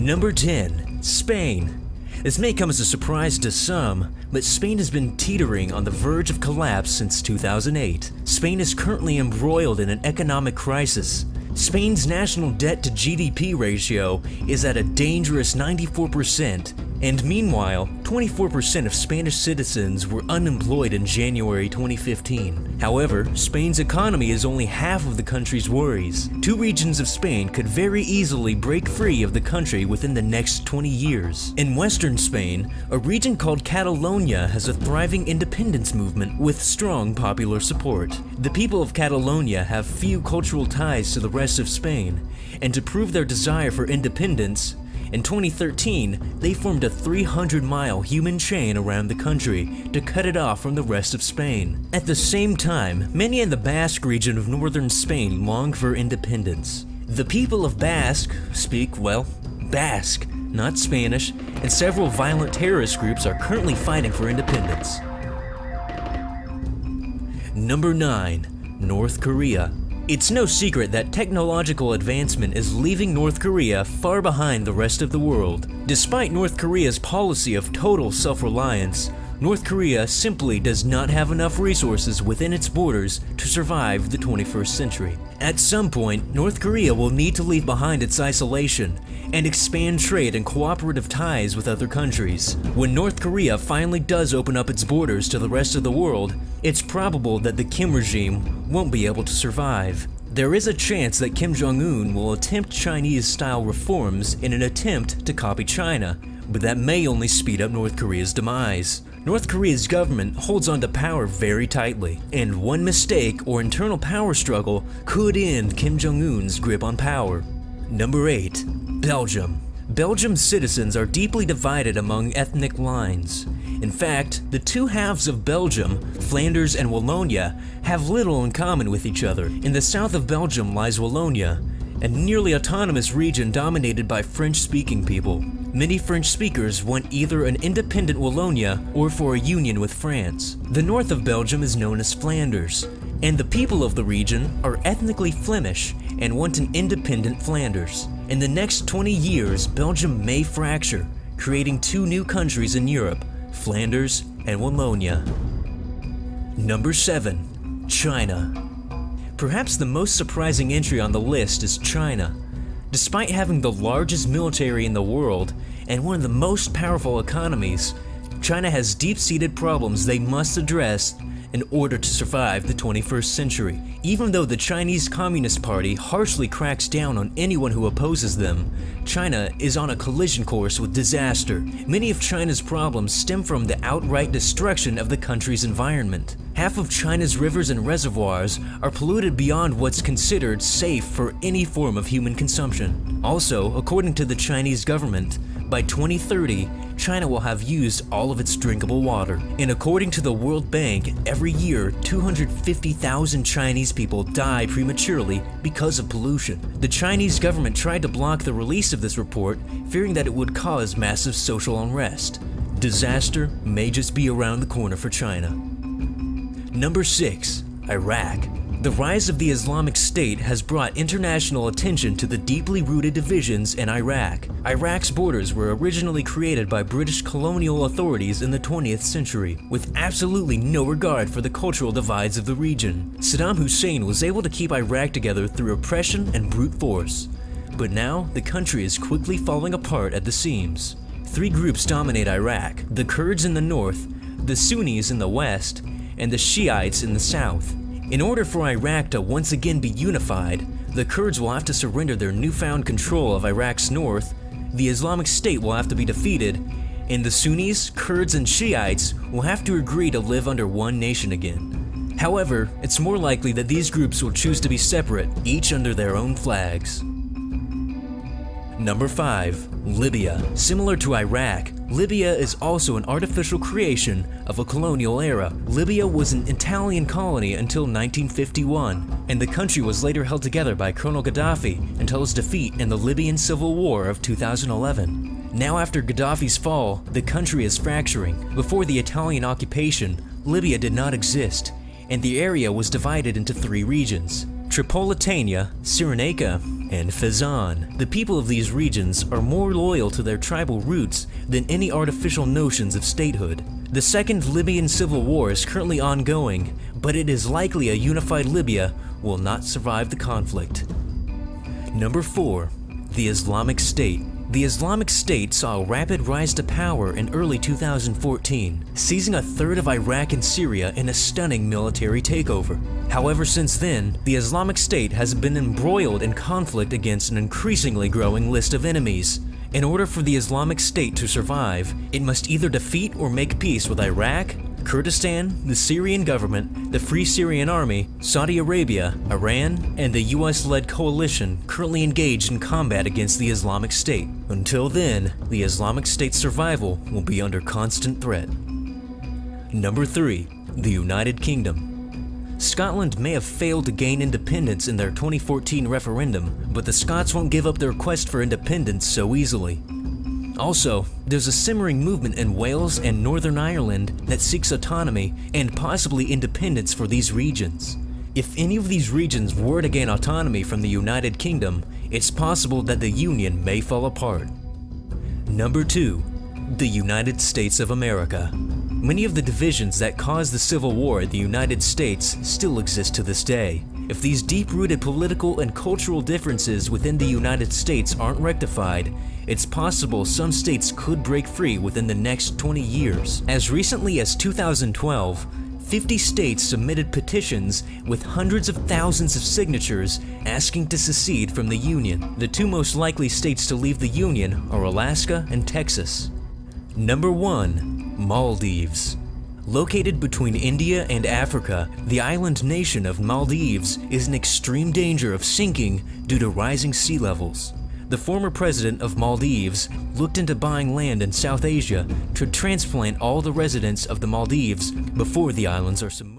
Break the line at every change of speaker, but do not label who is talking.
Number 10. Spain. This may come as a surprise to some, but Spain has been teetering on the verge of collapse since 2008. Spain is currently embroiled in an economic crisis. Spain's national debt to GDP ratio is at a dangerous 94%, and meanwhile, 24% of Spanish citizens were unemployed in January 2015. However, Spain's economy is only half of the country's worries. Two regions of Spain could very easily break free of the country within the next 20 years. In western Spain, a region called Catalonia has a thriving independence movement with strong popular support. The people of Catalonia have few cultural ties to the rest of Spain, and to prove their desire for independence, in 2013, they formed a 300-mile human chain around the country to cut it off from the rest of Spain. At the same time, many in the Basque region of northern Spain long for independence. The people of Basque speak, well, Basque, not Spanish, and several violent terrorist groups are currently fighting for independence. Number 9. North Korea. It's no secret that technological advancement is leaving North Korea far behind the rest of the world. Despite North Korea's policy of total self-reliance, North Korea simply does not have enough resources within its borders to survive the 21st century. At some point, North Korea will need to leave behind its isolation and expand trade and cooperative ties with other countries. When North Korea finally does open up its borders to the rest of the world, it's probable that the Kim regime won't be able to survive. There is a chance that Kim Jong-un will attempt Chinese-style reforms in an attempt to copy China, but that may only speed up North Korea's demise. North Korea's government holds on to power very tightly, and one mistake or internal power struggle could end Kim Jong-un's grip on power. Number 8. Belgium. Belgium's citizens are deeply divided among ethnic lines. In fact, the two halves of Belgium, Flanders and Wallonia, have little in common with each other. In the south of Belgium lies Wallonia, a nearly autonomous region dominated by French-speaking people. Many French speakers want either an independent Wallonia or for a union with France. The north of Belgium is known as Flanders, and the people of the region are ethnically Flemish and want an independent Flanders. In the next 20 years, Belgium may fracture, creating two new countries in Europe, Flanders and Wallonia. Number 7. China. Perhaps the most surprising entry on the list is China. Despite having the largest military in the world and one of the most powerful economies, China has deep-seated problems they must address in order to survive the 21st century. Even though the Chinese Communist Party harshly cracks down on anyone who opposes them, China is on a collision course with disaster. Many of China's problems stem from the outright destruction of the country's environment. Half of China's rivers and reservoirs are polluted beyond what's considered safe for any form of human consumption. Also, according to the Chinese government, by 2030, China will have used all of its drinkable water. And according to the World Bank, every year 250,000 Chinese people die prematurely because of pollution. The Chinese government tried to block the release of this report, fearing that it would cause massive social unrest. Disaster may just be around the corner for China. Number 6. Iraq. The rise of the Islamic State has brought international attention to the deeply rooted divisions in Iraq. Iraq's borders were originally created by British colonial authorities in the 20th century, with absolutely no regard for the cultural divides of the region. Saddam Hussein was able to keep Iraq together through oppression and brute force. But now, the country is quickly falling apart at the seams. Three groups dominate Iraq: the Kurds in the north, the Sunnis in the west, and the Shiites in the south. In order for Iraq to once again be unified, the Kurds will have to surrender their newfound control of Iraq's north, the Islamic State will have to be defeated, and the Sunnis, Kurds, and Shiites will have to agree to live under one nation again. However, it's more likely that these groups will choose to be separate, each under their own flags. Number 5. Libya. Similar to Iraq, Libya is also an artificial creation of a colonial era. Libya was an Italian colony until 1951, and the country was later held together by Colonel Gaddafi until his defeat in the Libyan Civil War of 2011. Now after Gaddafi's fall, the country is fracturing. Before the Italian occupation, Libya did not exist, and the area was divided into three regions: Tripolitania, Cyrenaica, and Fezzan. The people of these regions are more loyal to their tribal roots than any artificial notions of statehood. The Second Libyan Civil War is currently ongoing, but it is likely a unified Libya will not survive the conflict. Number 4. The Islamic State. The Islamic State saw a rapid rise to power in early 2014, seizing a third of Iraq and Syria in a stunning military takeover. However, since then, the Islamic State has been embroiled in conflict against an increasingly growing list of enemies. In order for the Islamic State to survive, it must either defeat or make peace with Iraq, Kurdistan, the Syrian government, the Free Syrian Army, Saudi Arabia, Iran, and the US-led coalition currently engaged in combat against the Islamic State. Until then, the Islamic State's survival will be under constant threat. Number 3. The United Kingdom. Scotland may have failed to gain independence in their 2014 referendum, but the Scots won't give up their quest for independence so easily. Also, there's a simmering movement in Wales and Northern Ireland that seeks autonomy and possibly independence for these regions. If any of these regions were to gain autonomy from the United Kingdom, it's possible that the Union may fall apart. Number 2. The United States of America. Many of the divisions that caused the Civil War in the United States still exist to this day. If these deep-rooted political and cultural differences within the United States aren't rectified, it's possible some states could break free within the next 20 years. As recently as 2012, 50 states submitted petitions with hundreds of thousands of signatures asking to secede from the Union. The two most likely states to leave the Union are Alaska and Texas. Number 1. Maldives. Located between India and Africa, the island nation of Maldives is in extreme danger of sinking due to rising sea levels. The former president of Maldives looked into buying land in South Asia to transplant all the residents of the Maldives before the islands are submerged.